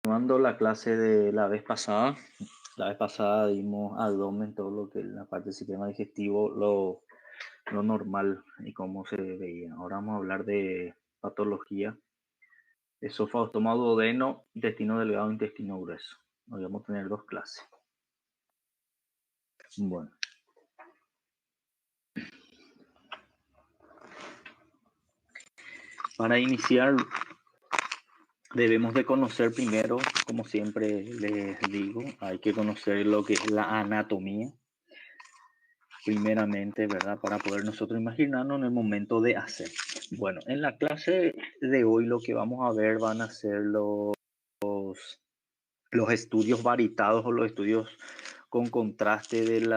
Tomando la clase de la vez pasada dimos abdomen, todo lo que es la parte del sistema digestivo, lo normal y cómo se veía. Ahora vamos a hablar de patología, esófago, estómago, duodeno, intestino delgado, intestino grueso. Hoy vamos a tener dos clases. Bueno. Para iniciar, debemos de conocer primero, como siempre les digo, hay que conocer lo que es la anatomía. Primeramente, ¿verdad? Para poder nosotros imaginarnos en el momento de hacer. Bueno, en la clase de hoy lo que vamos a ver van a ser los estudios varitados o los estudios con contraste del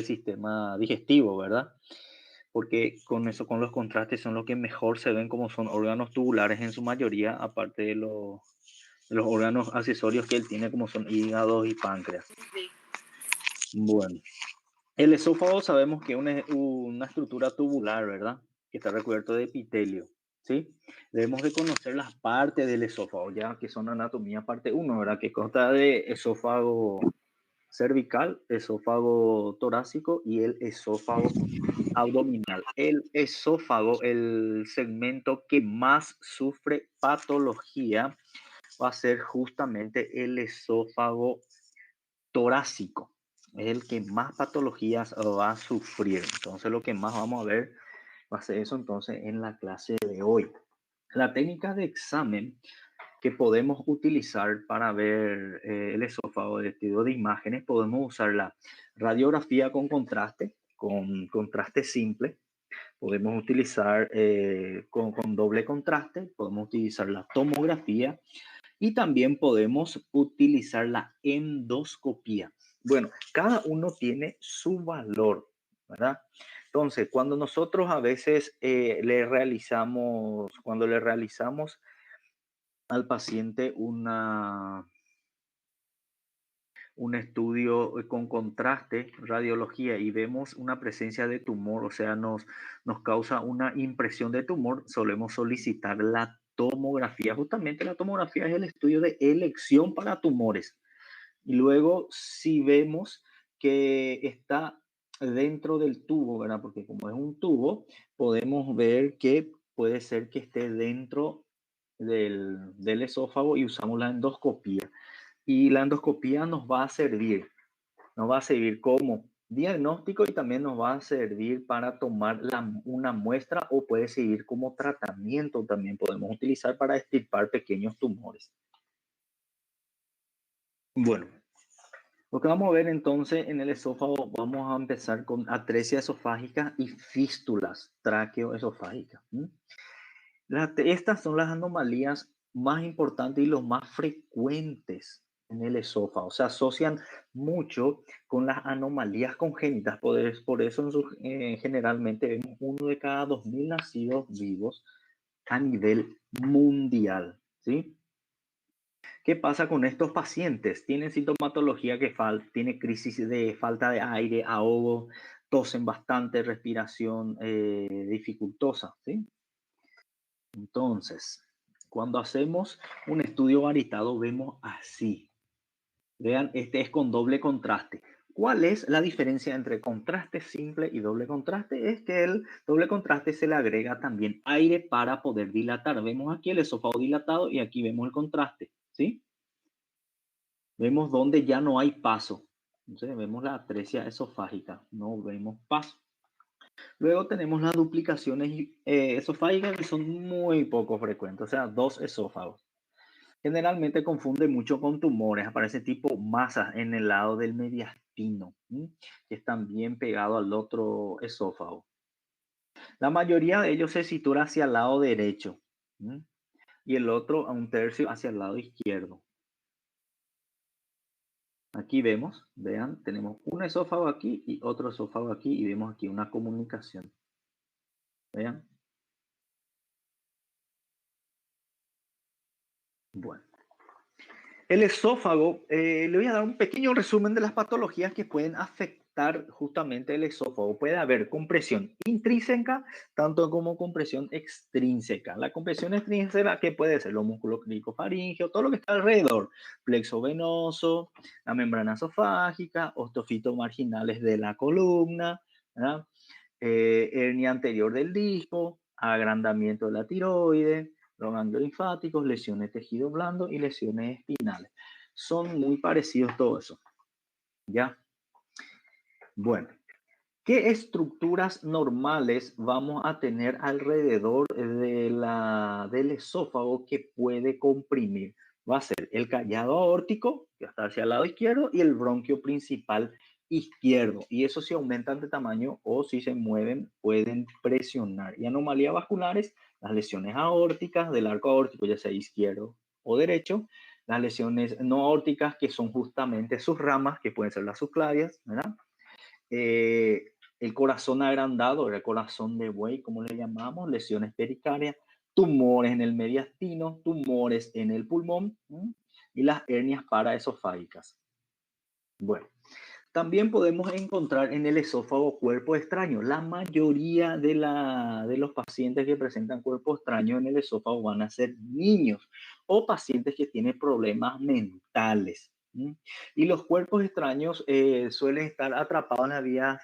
sistema digestivo, ¿verdad? Porque con eso, con los contrastes son los que mejor se ven como son órganos tubulares en su mayoría, aparte de los órganos accesorios que él tiene como son hígados y páncreas. Bueno. El esófago sabemos que es una estructura tubular, ¿verdad? Que está recubierto de epitelio, ¿sí? Debemos de conocer las partes del esófago, ya que son anatomía parte 1, ¿verdad? Que consta de esófago cervical, esófago torácico y el esófago abdominal. El esófago, el segmento que más sufre patología, va a ser justamente el esófago torácico. Es el que más patologías va a sufrir. Entonces, lo que más vamos a ver va a ser eso entonces en la clase de hoy. La técnica de examen que podemos utilizar para ver el esófago de estudio de imágenes, podemos usar la radiografía con contraste simple. Podemos utilizar con doble contraste, podemos utilizar la tomografía y también podemos utilizar la endoscopía. Bueno, cada uno tiene su valor, ¿verdad? Entonces, cuando nosotros a veces cuando le realizamos al paciente un estudio con contraste, radiología, y vemos una presencia de tumor, o sea, nos causa una impresión de tumor, solemos solicitar la tomografía. Justamente la tomografía es el estudio de elección para tumores. Y luego, si vemos que está dentro del tubo, ¿verdad? Porque como es un tubo, podemos ver que puede ser que esté dentro del esófago y usamos la endoscopía. Y la endoscopía nos va a servir como diagnóstico y también nos va a servir para tomar una muestra o puede servir como tratamiento. También podemos utilizar para extirpar pequeños tumores. Bueno, lo que vamos a ver entonces en el esófago, vamos a empezar con atresia esofágica y fístulas tráqueoesofágicas. Estas son las anomalías más importantes y los más frecuentes en el esófago. Se asocian mucho con las anomalías congénitas. Por eso generalmente vemos 1 de cada 2.000 nacidos vivos a nivel mundial. ¿Sí? ¿Qué pasa con estos pacientes? Tienen sintomatología tiene crisis de falta de aire, ahogo, tosen bastante, respiración dificultosa. ¿Sí? Entonces, cuando hacemos un estudio varitado, vemos así. Vean, este es con doble contraste. ¿Cuál es la diferencia entre contraste simple y doble contraste? Es que el doble contraste se le agrega también aire para poder dilatar. Vemos aquí el esófago dilatado y aquí vemos el contraste, ¿sí? Vemos donde ya no hay paso. Entonces vemos la atresia esofágica, no vemos paso. Luego tenemos las duplicaciones esofágicas que son muy poco frecuentes, o sea, 2 esófagos. Generalmente confunde mucho con tumores, aparece tipo masas en el lado del mediastino, que están bien pegados al otro esófago. La mayoría de ellos se sitúa hacia el lado derecho y el otro a 1/3 hacia el lado izquierdo. Aquí vemos, vean, tenemos un esófago aquí y otro esófago aquí y vemos aquí una comunicación. Vean. Bueno. El esófago, le voy a dar un pequeño resumen de las patologías que pueden afectar estar justamente el esófago. Puede haber compresión intrínseca tanto como compresión extrínseca. La compresión extrínseca, ¿qué puede ser? Los músculos cricofaríngeos, todo lo que está alrededor, plexo venoso, la membrana esofágica, ostofitos marginales de la columna, ¿verdad? Hernia anterior del disco, agrandamiento de la tiroides, los ganglios linfáticos, lesiones de tejido blando y lesiones espinales. Son muy parecidos todo eso. ¿Ya? Bueno, ¿qué estructuras normales vamos a tener alrededor del esófago que puede comprimir? Va a ser el callado aórtico, que está hacia el lado izquierdo, y el bronquio principal izquierdo. Y eso si aumentan de tamaño o si se mueven, pueden presionar. Y anomalías vasculares, las lesiones aórticas del arco aórtico, ya sea izquierdo o derecho, las lesiones no aórticas, que son justamente sus ramas, que pueden ser las subclavias, ¿verdad? El corazón agrandado, el corazón de buey, como le llamamos, lesiones pericáreas, tumores en el mediastino, tumores en el pulmón, ¿sí? Y las hernias paraesofágicas. Bueno, también podemos encontrar en el esófago cuerpo extraño. La mayoría de los pacientes que presentan cuerpo extraño en el esófago van a ser niños o pacientes que tienen problemas mentales. ¿Sí? Y los cuerpos extraños suelen estar atrapados en las vías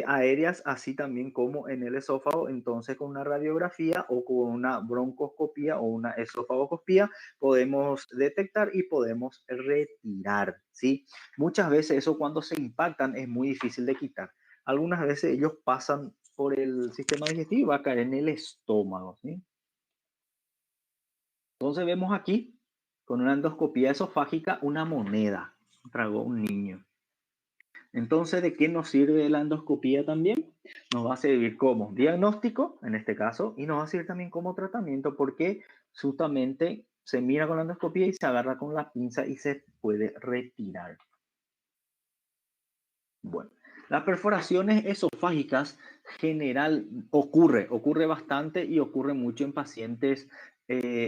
aéreas, así también como en el esófago. Entonces, con una radiografía o con una broncoscopía o una esofagoscopía, podemos detectar y podemos retirar, ¿sí? Muchas veces eso, cuando se impactan, es muy difícil de quitar. Algunas veces ellos pasan por el sistema digestivo y va a caer en el estómago, ¿sí? Entonces vemos aquí, con una endoscopía esofágica, una moneda. Tragó un niño. Entonces, ¿de qué nos sirve la endoscopía también? Nos va a servir como diagnóstico, en este caso, y nos va a servir también como tratamiento, porque justamente se mira con la endoscopía y se agarra con la pinza y se puede retirar. Bueno, las perforaciones esofágicas ocurre bastante y ocurre mucho en pacientes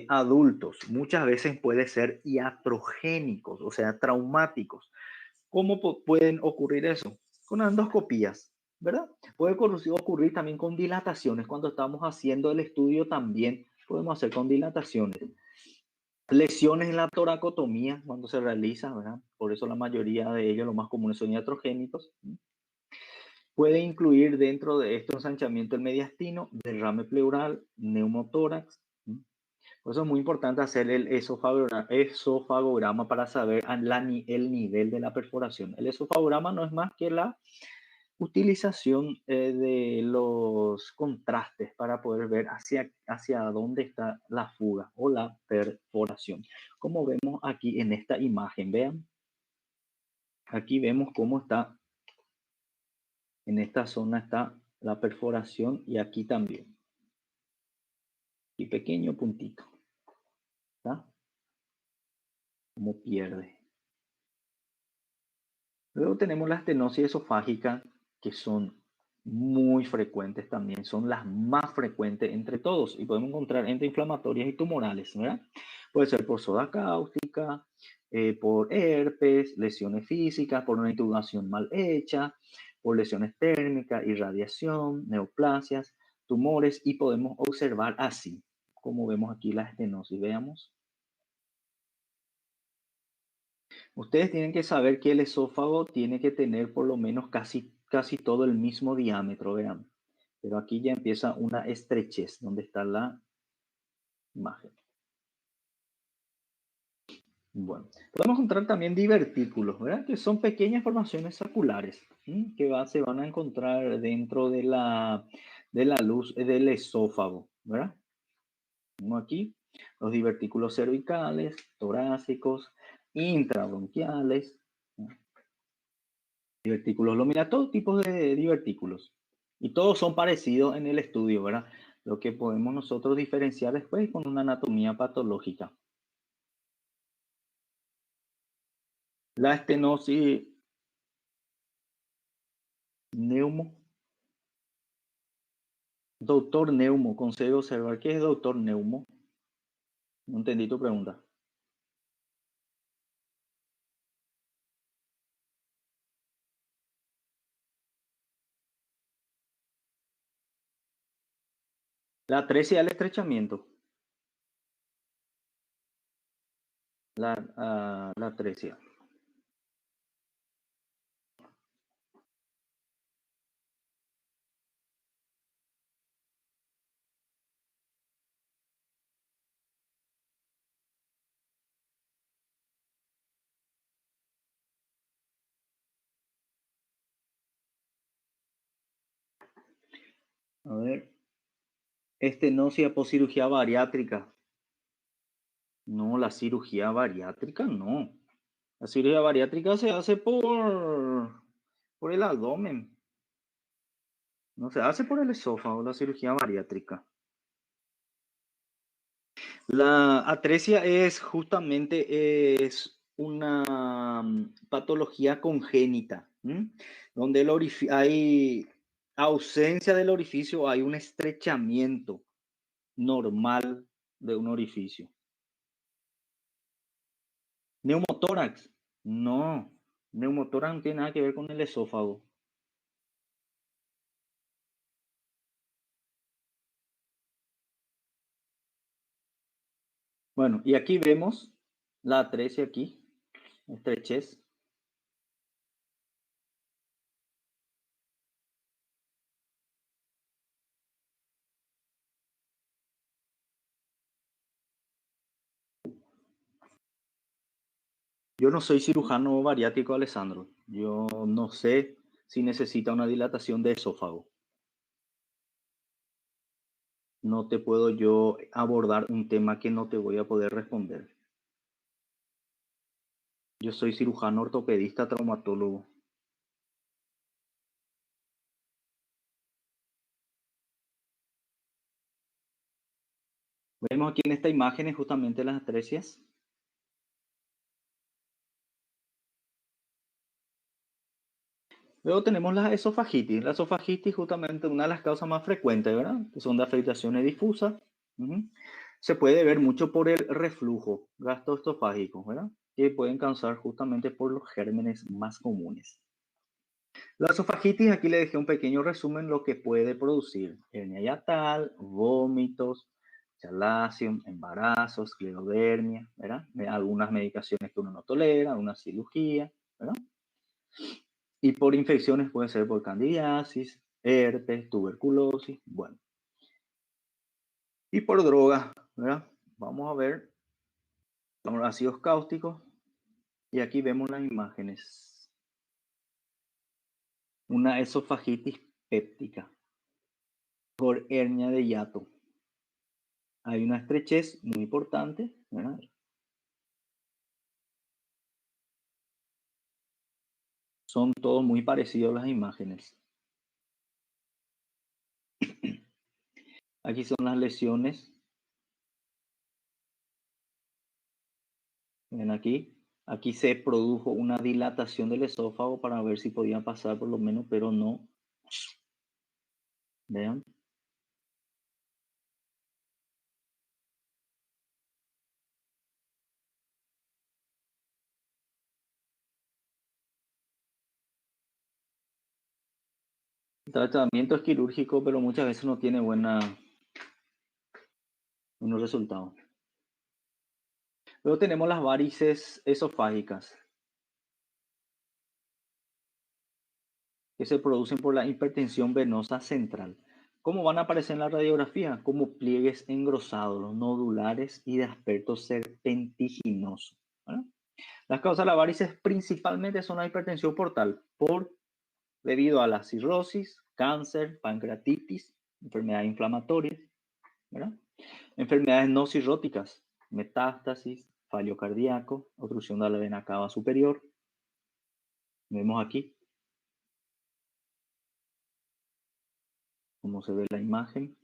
adultos. Muchas veces puede ser iatrogénicos, o sea, traumáticos. ¿Cómo pueden ocurrir eso? Con endoscopías, ¿verdad? Puede ocurrir también con dilataciones. Cuando estamos haciendo el estudio también podemos hacer con dilataciones. Lesiones en la toracotomía cuando se realiza, ¿verdad? Por eso la mayoría de ellos, los más comunes, son iatrogénicos. Puede incluir dentro de esto ensanchamiento del mediastino, derrame pleural, neumotórax. Por eso es muy importante hacer el esofagograma para saber el nivel de la perforación. El esofagograma no es más que la utilización de los contrastes para poder ver hacia dónde está la fuga o la perforación. Como vemos aquí en esta imagen, vean. Aquí vemos cómo está, en esta zona está la perforación y aquí también. Y pequeño puntito. ¿Está? Como pierde. Luego tenemos la estenosis esofágica, que son muy frecuentes también, son las más frecuentes entre todos y podemos encontrar entre inflamatorias y tumorales, ¿verdad? Puede ser por soda cáustica, por herpes, lesiones físicas, por una intubación mal hecha, por lesiones térmicas, irradiación, neoplasias, tumores, y podemos observar así, como vemos aquí la estenosis. Veamos. Ustedes tienen que saber que el esófago tiene que tener por lo menos casi todo el mismo diámetro, vean. Pero aquí ya empieza una estrechez, donde está la imagen. Bueno, podemos encontrar también divertículos, ¿verdad? Que son pequeñas formaciones saculares, que se van a encontrar dentro de la luz del esófago, ¿verdad? Como aquí, los divertículos cervicales, torácicos, intrabronquiales, divertículos luminales, todo tipo de divertículos. Y todos son parecidos en el estudio, ¿verdad? Lo que podemos nosotros diferenciar después con una anatomía patológica. La estenosis neumo. Doctor Neumo, consejo observar. ¿Qué es doctor Neumo? No entendí tu pregunta. La atresia del estrechamiento. La atresia. A ver. Estenosis por cirugía bariátrica. No, la cirugía bariátrica no. La cirugía bariátrica se hace por el abdomen. No se hace por el esófago, la cirugía bariátrica. La atresia es justamente es una patología congénita, donde hay ausencia del orificio, hay un estrechamiento normal de un orificio. Neumotórax, no, neumotórax no tiene nada que ver con el esófago. Bueno, y aquí vemos la atresia aquí, estrechez. Yo no soy cirujano bariátrico, Alessandro. Yo no sé si necesita una dilatación de esófago. No te puedo yo abordar un tema que no te voy a poder responder. Yo soy cirujano ortopedista traumatólogo. Vemos aquí en esta imagen justamente las atresias. Luego tenemos la esofagitis. La esofagitis justamente una de las causas más frecuentes, ¿verdad? Que son de afectaciones difusas. Se puede ver mucho por el reflujo gastroesofágico, ¿verdad? Que pueden causar justamente por los gérmenes más comunes. La esofagitis, aquí le dejé un pequeño resumen lo que puede producir: hernia hiatal, vómitos, chalación, embarazos, esclerodermia, ¿verdad? Algunas medicaciones que uno no tolera, una cirugía, ¿verdad? Y por infecciones puede ser por candidiasis, herpes, tuberculosis, bueno. Y por drogas, ¿verdad? Vamos a ver los ácidos cáusticos y aquí vemos las imágenes. Una esofagitis péptica por hernia de hiato. Hay una estrechez muy importante, ¿verdad? Son todos muy parecidos las imágenes. Aquí son las lesiones. Ven aquí. Aquí se produjo una dilatación del esófago para ver si podía pasar por lo menos, pero no. Vean. El tratamiento es quirúrgico, pero muchas veces no tiene buenos resultados. Luego tenemos las varices esofágicas, que se producen por la hipertensión venosa central. ¿Cómo van a aparecer en la radiografía? Como pliegues engrosados, nodulares y de aspecto serpentiginoso, ¿verdad? Las causas de la varices principalmente son la hipertensión portal, debido a la cirrosis, cáncer, pancreatitis, enfermedades inflamatorias, ¿verdad? Enfermedades no cirróticas, metástasis, fallo cardíaco, obstrucción de la vena cava superior. Vemos aquí cómo se ve la imagen.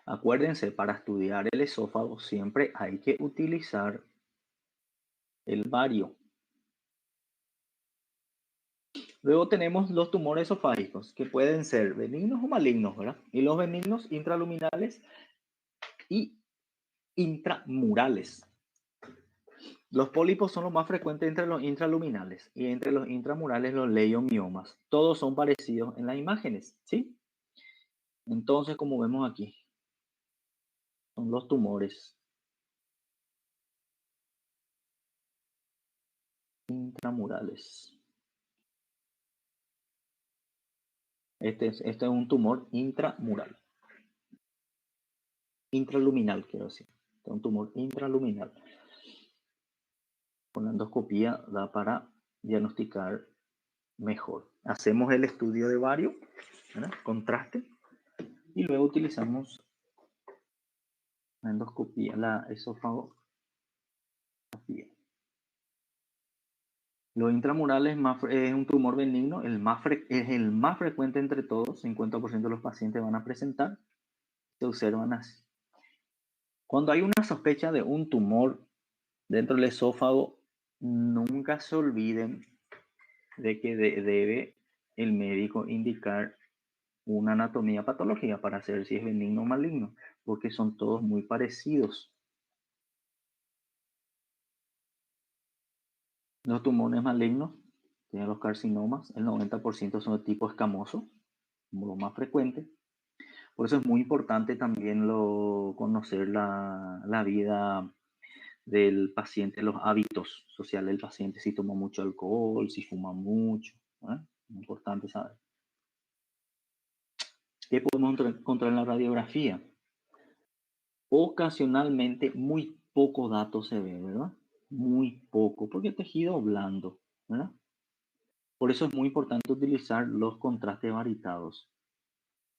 Acuérdense, para estudiar el esófago siempre hay que utilizar el bario. Luego tenemos los tumores esofágicos, que pueden ser benignos o malignos, ¿verdad? Y los benignos intraluminales y intramurales. Los pólipos son los más frecuentes entre los intraluminales y entre los intramurales los leiomiomas. Todos son parecidos en las imágenes, ¿sí? Entonces, como vemos aquí, son los tumores intramurales. Este es un tumor intramural. Intraluminal, quiero decir. Este es un tumor intraluminal. Con la endoscopía da para diagnosticar mejor. Hacemos el estudio de bario, ¿verdad? Contraste, y luego utilizamos la endoscopía, la esófago. Lo intramural es un tumor benigno, es el más frecuente entre todos, 50% de los pacientes van a presentar, se observan así. Cuando hay una sospecha de un tumor dentro del esófago, nunca se olviden de que debe el médico indicar una anatomía patológica para saber si es benigno o maligno, porque son todos muy parecidos. Los tumores malignos, tienen los carcinomas, el 90% son de tipo escamoso, como lo más frecuente. Por eso es muy importante también conocer la vida del paciente, los hábitos sociales del paciente, si toma mucho alcohol, si fuma mucho. ¿Eh? Importante saber. ¿Qué podemos encontrar en la radiografía? Ocasionalmente muy poco dato se ve, ¿verdad? Muy poco, porque es tejido blando, ¿verdad? Por eso es muy importante utilizar los contrastes varitados.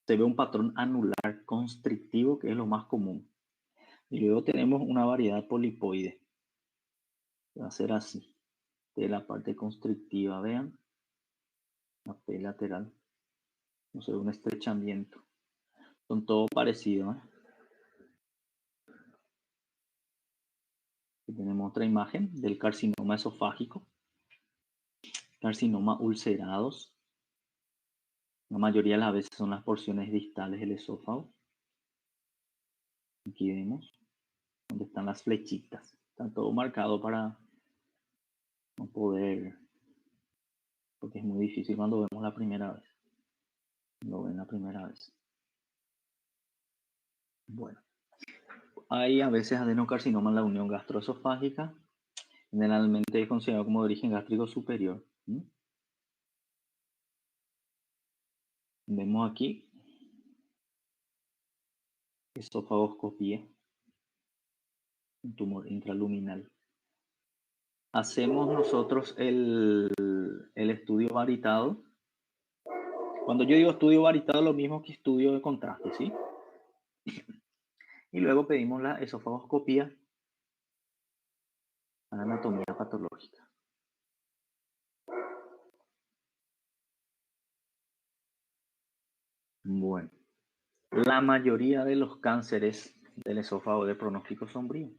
Se ve un patrón anular constrictivo, que es lo más común. Y luego tenemos una variedad polipoide. Va a ser así. De la parte constrictiva, vean. La P lateral. No sé, un estrechamiento. Son todos parecidos. Aquí tenemos otra imagen del carcinoma esofágico. Carcinoma ulcerados. La mayoría de las veces son las porciones distales del esófago. Aquí vemos donde están las flechitas. Están todo marcado para no poder, porque es muy difícil cuando vemos la primera vez. Lo ven la primera vez. Bueno, hay a veces adenocarcinoma en la unión gastroesofágica. Generalmente es considerado como de origen gástrico superior. Vemos aquí esofagoscopía, un tumor intraluminal. Hacemos nosotros el estudio varitado. Cuando yo digo estudio varitado, lo mismo que estudio de contraste, ¿sí? Y luego pedimos la esofagoscopía a la anatomía patológica. Bueno, la mayoría de los cánceres del esófago de pronóstico sombrío,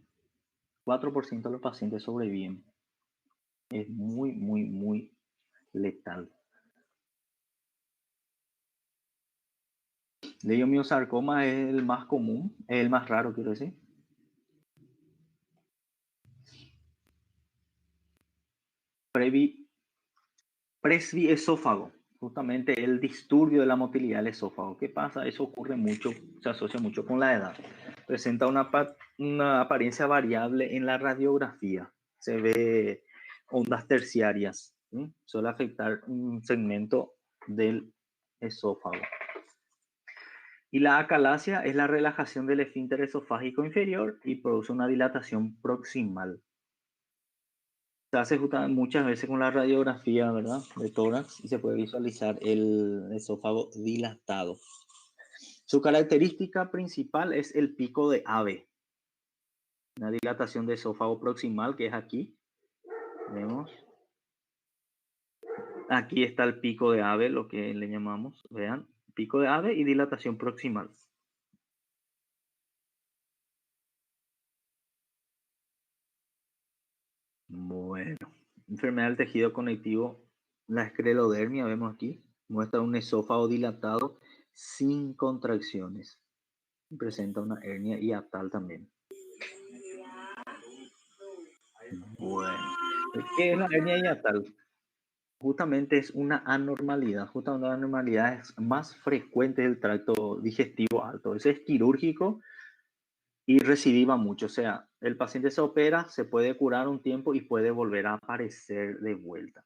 4% de los pacientes sobreviven. Es muy, muy, muy letal. Leiomiosarcoma es el más común, es el más raro, quiero decir. Presbiesófago, justamente el disturbio de la motilidad del esófago. ¿Qué pasa? Eso ocurre mucho, se asocia mucho con la edad. Presenta una apariencia variable en la radiografía. Se ve ondas terciarias. ¿Sí? Suele afectar un segmento del esófago. Y la acalasia es la relajación del esfínter esofágico inferior y produce una dilatación proximal. Se hace muchas veces con la radiografía, ¿verdad? De tórax y se puede visualizar el esófago dilatado. Su característica principal es el pico de ave. Una dilatación de esófago proximal que es aquí. Vemos. Aquí está el pico de ave, lo que le llamamos. Vean, pico de ave y dilatación proximal. Bueno, enfermedad del tejido conectivo, la esclerodermia, vemos aquí, muestra un esófago dilatado sin contracciones. Presenta una hernia hiatal también. Bueno, ¿qué es la hernia hiatal? Justamente es una anormalidad, justamente una anormalidad es más frecuente del tracto digestivo alto. Ese es quirúrgico y recidiva mucho. O sea, el paciente se opera, se puede curar un tiempo y puede volver a aparecer de vuelta.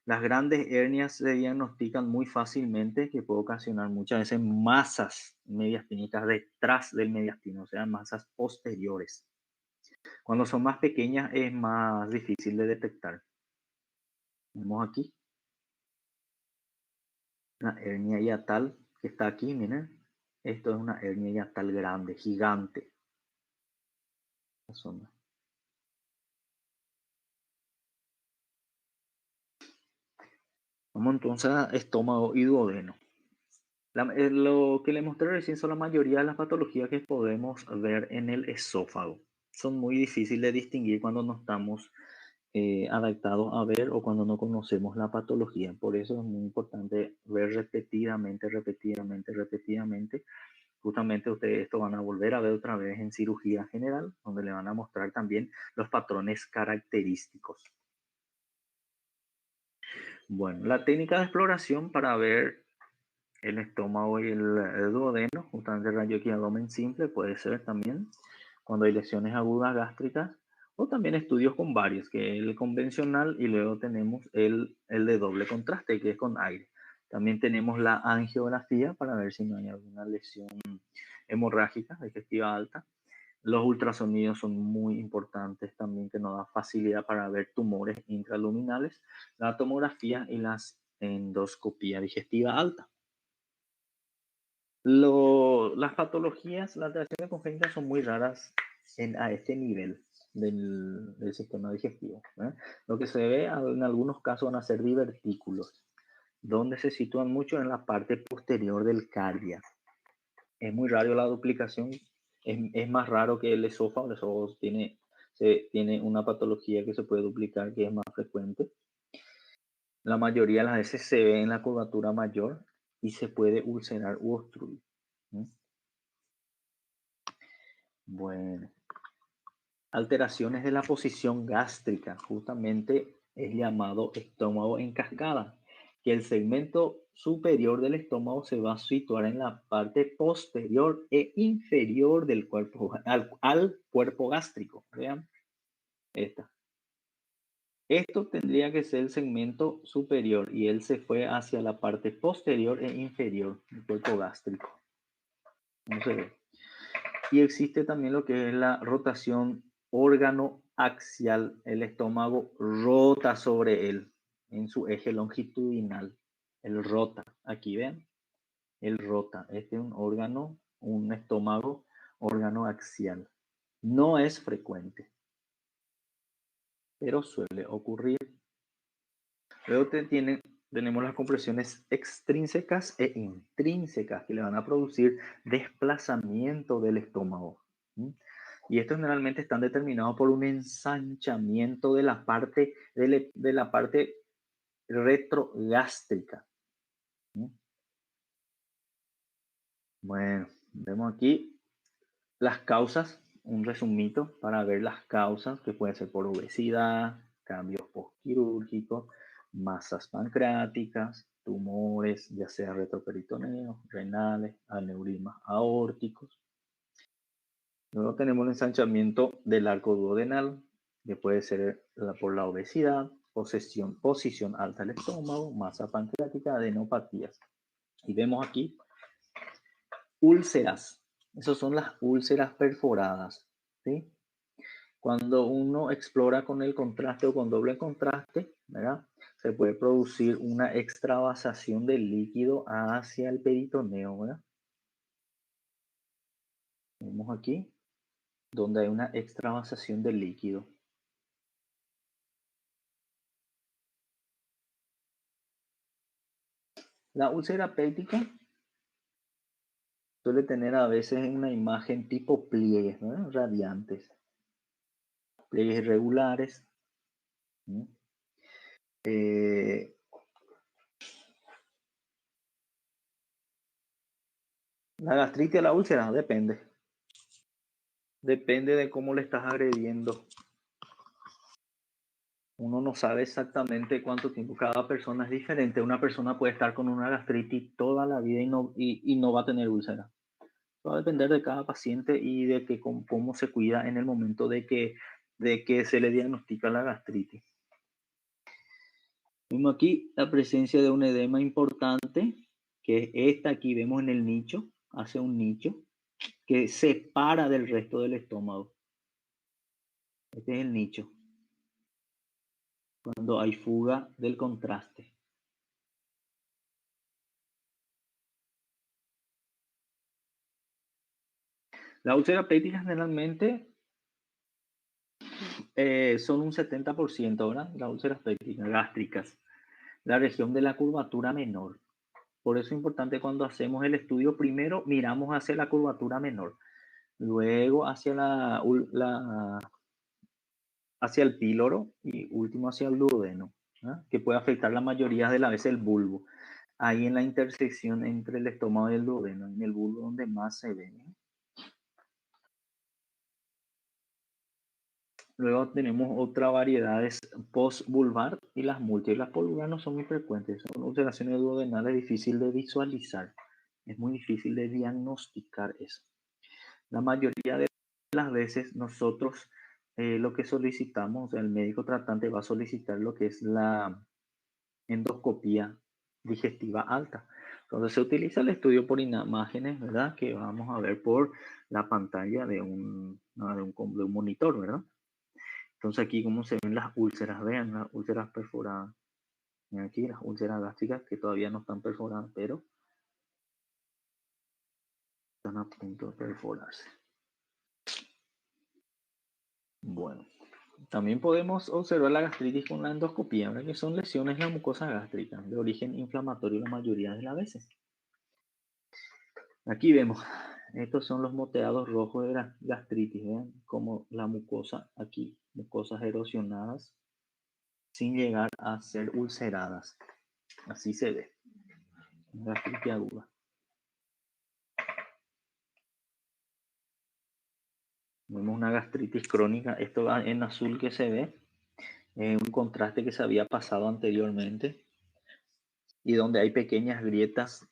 Las grandes hernias se diagnostican muy fácilmente, que puede ocasionar muchas veces masas mediastínicas detrás del mediastino, o sea, masas posteriores. Cuando son más pequeñas es más difícil de detectar. Vemos aquí una hernia hiatal que está aquí, miren. Esto es una hernia hiatal grande, gigante. La zona. Vamos entonces a estómago y duodeno. Lo que le mostré recién son la mayoría de las patologías que podemos ver en el esófago. Son muy difíciles de distinguir cuando no estamos adaptados a ver o cuando no conocemos la patología. Por eso es muy importante ver repetidamente, repetidamente, repetidamente. Justamente ustedes esto van a volver a ver otra vez en cirugía general, donde le van a mostrar también los patrones característicos. Bueno, la técnica de exploración para ver el estómago y el duodeno, justamente rayo X abdomen simple, puede ser también cuando hay lesiones agudas gástricas, o también estudios con varios, que es el convencional, y luego tenemos el de doble contraste, que es con aire. También tenemos la angiografía para ver si no hay alguna lesión hemorrágica digestiva alta. Los ultrasonidos son muy importantes también, que nos da facilidad para ver tumores intraluminales, la tomografía y las endoscopía digestiva alta. Las patologías, las alteraciones congénitas son muy raras a este nivel del sistema digestivo. ¿Eh? Lo que se ve en algunos casos van a ser divertículos, donde se sitúan mucho en la parte posterior del cardia. Es muy raro la duplicación, es más raro que el esófago tiene una patología que se puede duplicar, que es más frecuente. La mayoría de las veces se ve en la curvatura mayor y se puede ulcerar u obstruir. ¿Mm? Bueno, alteraciones de la posición gástrica, justamente es llamado estómago en cascada, que el segmento superior del estómago se va a situar en la parte posterior e inferior del cuerpo, al cuerpo gástrico. Vean, esta. Esto tendría que ser el segmento superior y él se fue hacia la parte posterior e inferior del cuerpo gástrico. No se ve. Y existe también lo que es la rotación órgano axial. El estómago rota sobre él en su eje longitudinal. Él rota. Aquí ven. Él rota. Este es un órgano, un estómago, órgano axial. No es frecuente, pero suele ocurrir. Luego tenemos las compresiones extrínsecas e intrínsecas que le van a producir desplazamiento del estómago. ¿Sí? Y estos generalmente están determinados por un ensanchamiento de la parte, de la parte retrogástrica. ¿Sí? Bueno, vemos aquí las causas, un resumito para ver las causas, que puede ser por obesidad, cambios postquirúrgicos, masas pancreáticas, tumores, ya sea retroperitoneo, renales, aneurismas aórticos. Luego tenemos el ensanchamiento del arco duodenal, que puede ser por la obesidad, posición alta del estómago, masa pancreática, adenopatías. Y vemos aquí úlceras. Esas son las úlceras perforadas. ¿Sí? Cuando uno explora con el contraste o con doble contraste, ¿verdad? Se puede producir una extravasación del líquido hacia el peritoneo, ¿verdad? Vemos aquí donde hay una extravasación del líquido. La úlcera péptica suele tener a veces una imagen tipo pliegues, ¿verdad? Radiantes, pliegues irregulares. Eh, la gastritis a la úlcera depende. Depende de cómo le estás agrediendo. Uno no sabe exactamente cuánto tiempo. Cada persona es diferente. Una persona puede estar con una gastritis toda la vida y no va a tener úlcera. Va a depender de cada paciente y de que cómo se cuida en el momento de que se le diagnostica la gastritis. Vemos aquí la presencia de un edema importante, que es esta aquí, vemos en el nicho, hace un nicho que separa del resto del estómago. Este es el nicho, cuando hay fuga del contraste. La úlcera péptica generalmente son un 70%, ¿verdad? Las úlceras pépticas gástricas, la región de la curvatura menor. Por eso es importante cuando hacemos el estudio, primero miramos hacia la curvatura menor, luego hacia el píloro y último hacia el duodeno, ¿no? Que puede afectar la mayoría de las veces el bulbo. Ahí en la intersección entre el estómago y el duodeno, en el bulbo donde más se ve, ¿no? Luego tenemos otras variedades post-vulvar y las múltiples. Las post-vulvar no son muy frecuentes, son ulceraciones duodenales difíciles de visualizar. Es muy difícil de diagnosticar eso. La mayoría de las veces nosotros lo que solicitamos, o sea, el médico tratante va a solicitar lo que es la endoscopía digestiva alta. Entonces se utiliza el estudio por imágenes, ¿verdad? Que vamos a ver por la pantalla de un monitor, ¿verdad? Entonces aquí como se ven las úlceras, vean las úlceras perforadas. Ven aquí las úlceras gástricas que todavía no están perforadas, pero están a punto de perforarse. Bueno, también podemos observar la gastritis con la endoscopía, ¿verdad? Que son lesiones en la mucosa gástrica de origen inflamatorio la mayoría de las veces. Aquí vemos, estos son los moteados rojos de la gastritis, ¿vean? Como la mucosa aquí, mucosas erosionadas sin llegar a ser ulceradas. Así se ve, gastritis aguda. Vemos una gastritis crónica, esto en azul que se ve, un contraste que se había pasado anteriormente y donde hay pequeñas grietas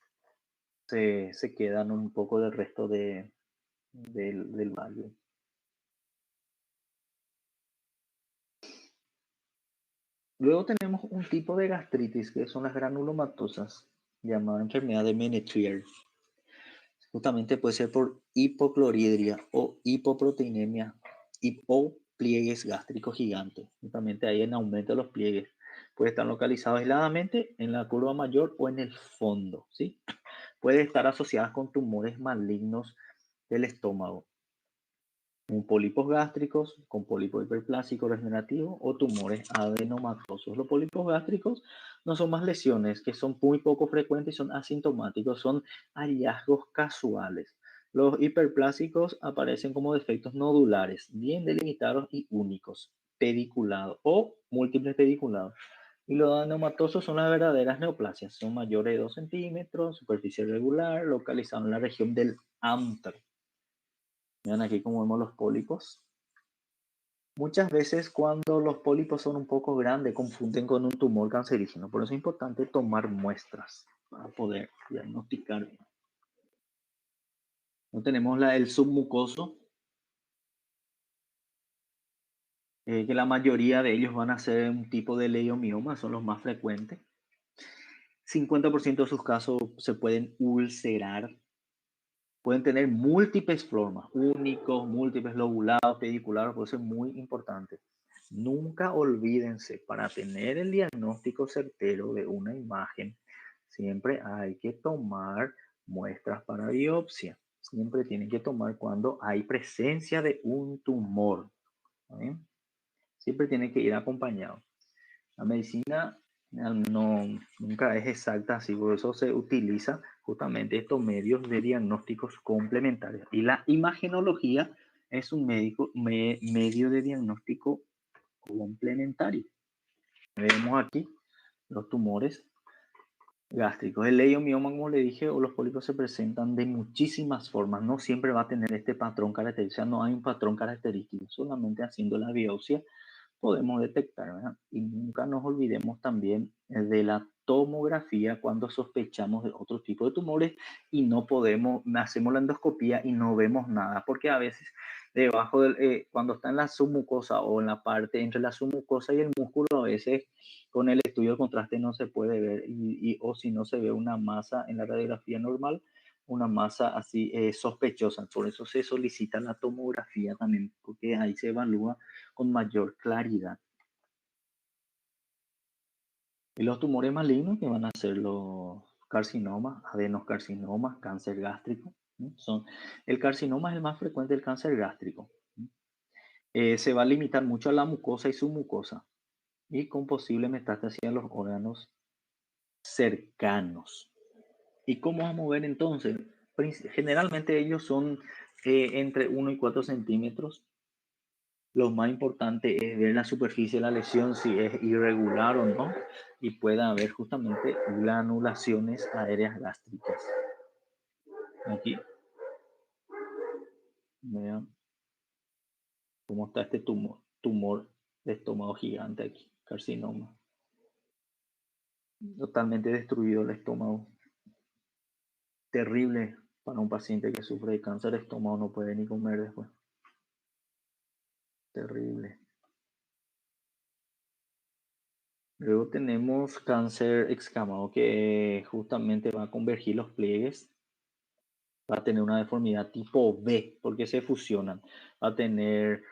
se quedan un poco del resto del valle. Luego tenemos un tipo de gastritis que son las granulomatosas, llamada enfermedad de Menetrier. Justamente puede ser por hipocloridria o hipoproteinemia o pliegues gástricos gigantes. Justamente ahí en aumento de los pliegues. Puede estar localizado aisladamente en la curva mayor o en el fondo, ¿sí? Puede estar asociada con tumores malignos del estómago, con pólipos gástricos, con pólipo hiperplásico regenerativo o tumores adenomatosos. Los pólipos gástricos no son más lesiones que son muy poco frecuentes y son asintomáticos, son hallazgos casuales. Los hiperplásicos aparecen como defectos nodulares, bien delimitados y únicos, pediculados o múltiples pediculados. Y los adenomatosos son las verdaderas neoplasias, son mayores de 2 centímetros, superficie regular, localizados en la región del antro. Vean aquí cómo vemos los pólipos. Muchas veces cuando los pólipos son un poco grandes confunden con un tumor cancerígeno. Por eso es importante tomar muestras para poder diagnosticar. No tenemos el submucoso, que la mayoría de ellos van a ser un tipo de leiomioma, son los más frecuentes. 50% de sus casos se pueden ulcerar. Pueden tener múltiples formas, únicos, múltiples lobulados, pediculares, por eso es muy importante. Nunca olvídense, para tener el diagnóstico certero de una imagen, siempre hay que tomar muestras para biopsia. Siempre tienen que tomar cuando hay presencia de un tumor. ¿Sí? Siempre tienen que ir acompañados. La medicina nunca es exacta, así por eso se utiliza justamente estos medios de diagnósticos complementarios. Y la imagenología es un medio de diagnóstico complementario. Vemos aquí los tumores gástricos. El leiomioma, como le dije, o los pólipos se presentan de muchísimas formas. No siempre va a tener este patrón característico. No hay un patrón característico. Solamente haciendo la biopsia podemos detectar, ¿verdad? Y nunca nos olvidemos también de la tomografía cuando sospechamos de otro tipo de tumores y no podemos, hacemos la endoscopía y no vemos nada, porque a veces debajo del, cuando está en la submucosa o en la parte entre la submucosa y el músculo, a veces con el estudio de contraste no se puede ver o si no se ve una masa en la radiografía normal, una masa así sospechosa. Por eso se solicita la tomografía también, porque ahí se evalúa con mayor claridad. Y los tumores malignos que van a ser los carcinomas, adenocarcinomas, cáncer gástrico, ¿no? El carcinoma es el más frecuente del cáncer gástrico. ¿No? Se va a limitar mucho a la mucosa y submucosa y con posible metástasis a los órganos cercanos. ¿Y cómo vamos a ver entonces? Generalmente ellos son entre 1 y 4 centímetros. Lo más importante es ver la superficie de la lesión, si es irregular o no, y pueda haber justamente granulaciones aéreas gástricas. Aquí, vean cómo está este tumor de estómago gigante aquí, carcinoma. Totalmente destruido el estómago. Terrible para un paciente que sufre de cáncer de estómago, no puede ni comer después. Terrible. Luego tenemos cáncer excamado que justamente va a convergir los pliegues, va a tener una deformidad tipo B porque se fusionan, va a tener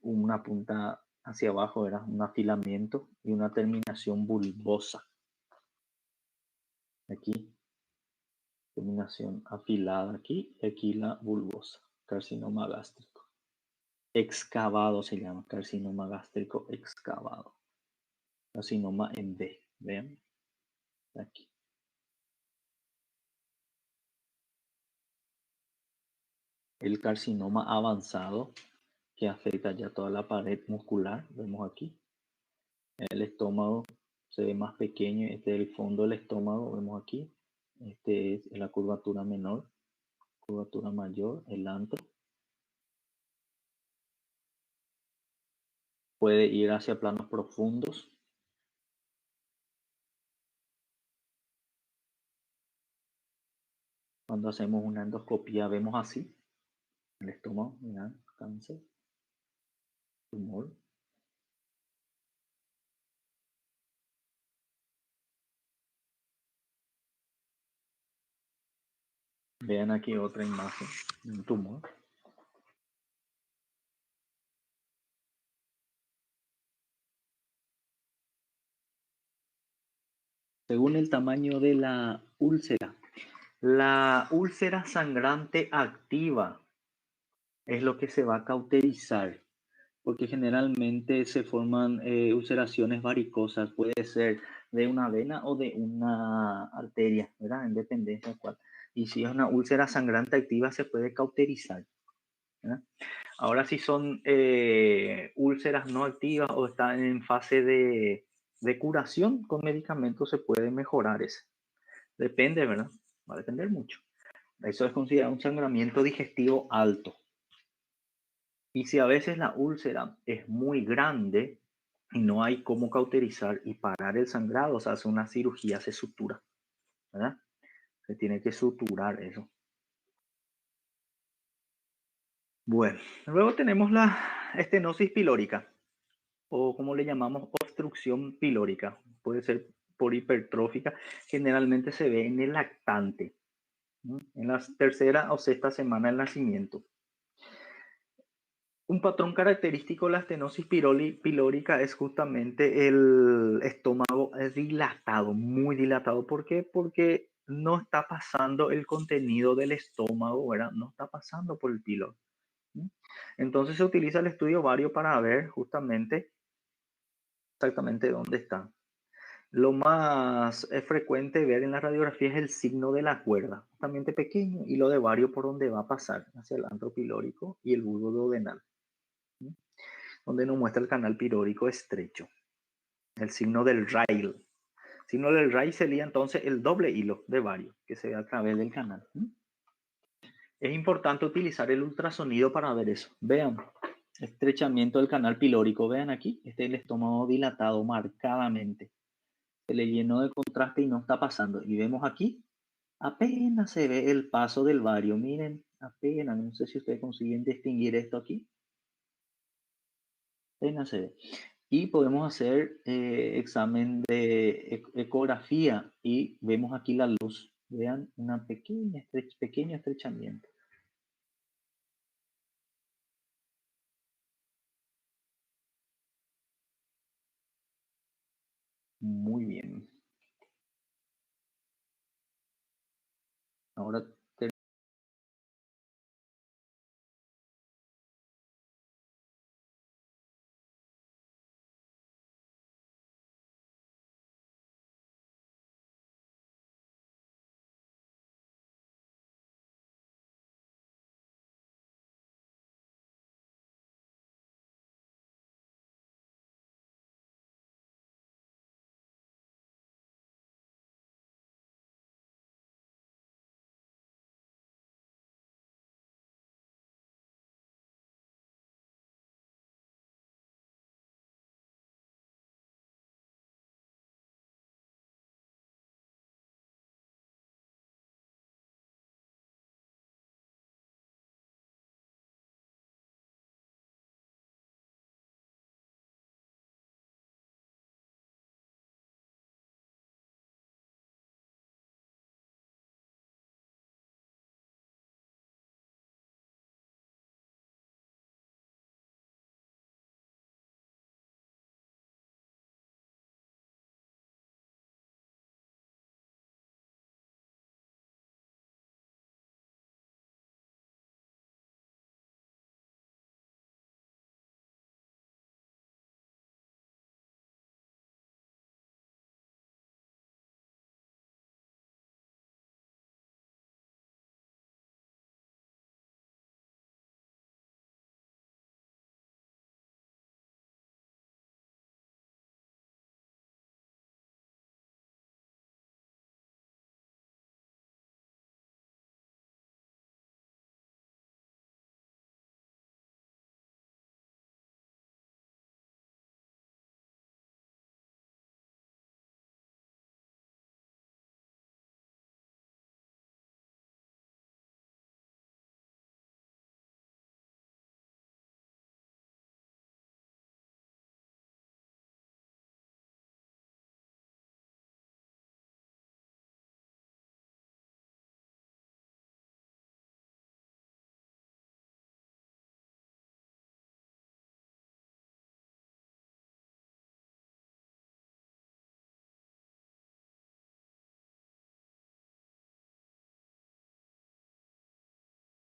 una punta hacia abajo, ¿verdad? Un afilamiento y una terminación bulbosa. Aquí, terminación afilada aquí y aquí la bulbosa, carcinoma gástrico. Excavado se llama, carcinoma gástrico excavado. Carcinoma en B, ¿ven? Aquí. El carcinoma avanzado que afecta ya toda la pared muscular, vemos aquí. El estómago se ve más pequeño, este es el fondo del estómago, vemos aquí. Este es la curvatura menor, curvatura mayor, el antro. Puede ir hacia planos profundos. Cuando hacemos una endoscopía vemos así el estómago, miran, cáncer, tumor. Vean aquí otra imagen, un tumor. Según el tamaño de la úlcera sangrante activa es lo que se va a cauterizar, porque generalmente se forman ulceraciones varicosas, puede ser de una vena o de una arteria, ¿verdad? En dependencia de cuál. Y si es una úlcera sangrante activa, se puede cauterizar, ¿verdad? Ahora, si son úlceras no activas o están en fase de curación, con medicamentos se puede mejorar eso. Depende, ¿verdad? Va a depender mucho. Eso es considerado un sangramiento digestivo alto. Y si a veces la úlcera es muy grande y no hay cómo cauterizar y parar el sangrado, se hace una cirugía, se sutura, ¿verdad? Se tiene que suturar eso. Bueno, luego tenemos la estenosis pilórica, o como le llamamos, obstrucción pilórica. Puede ser por hipertrófica. Generalmente se ve en el lactante, ¿no? En la tercera o sexta semana del nacimiento. Un patrón característico de la estenosis pilórica es justamente el estómago dilatado, muy dilatado. ¿Por qué? Porque no está pasando el contenido del estómago, ¿verdad? No está pasando por el píloro. Entonces se utiliza el estudio ovario para ver justamente exactamente dónde está. Lo más frecuente ver en la radiografía es el signo de la cuerda, justamente pequeño, y lo de ovario por donde va a pasar, hacia el antro pilórico y el bulbo duodenal, donde nos muestra el canal pilórico estrecho, el signo del rail. El signo del rail sería entonces el doble hilo de vario que se ve a través del canal. Es importante utilizar el ultrasonido para ver eso. Vean, Estrechamiento del canal pilórico. Vean aquí, este es el estómago dilatado marcadamente. Se le llenó de contraste y no está pasando. Y vemos aquí, apenas se ve el paso del vario. Miren, apenas, no sé si ustedes consiguen distinguir esto aquí. Apenas se ve. Y podemos hacer examen de ecografía y vemos aquí la luz. Vean, una pequeño estrechamiento. Muy bien. Ahora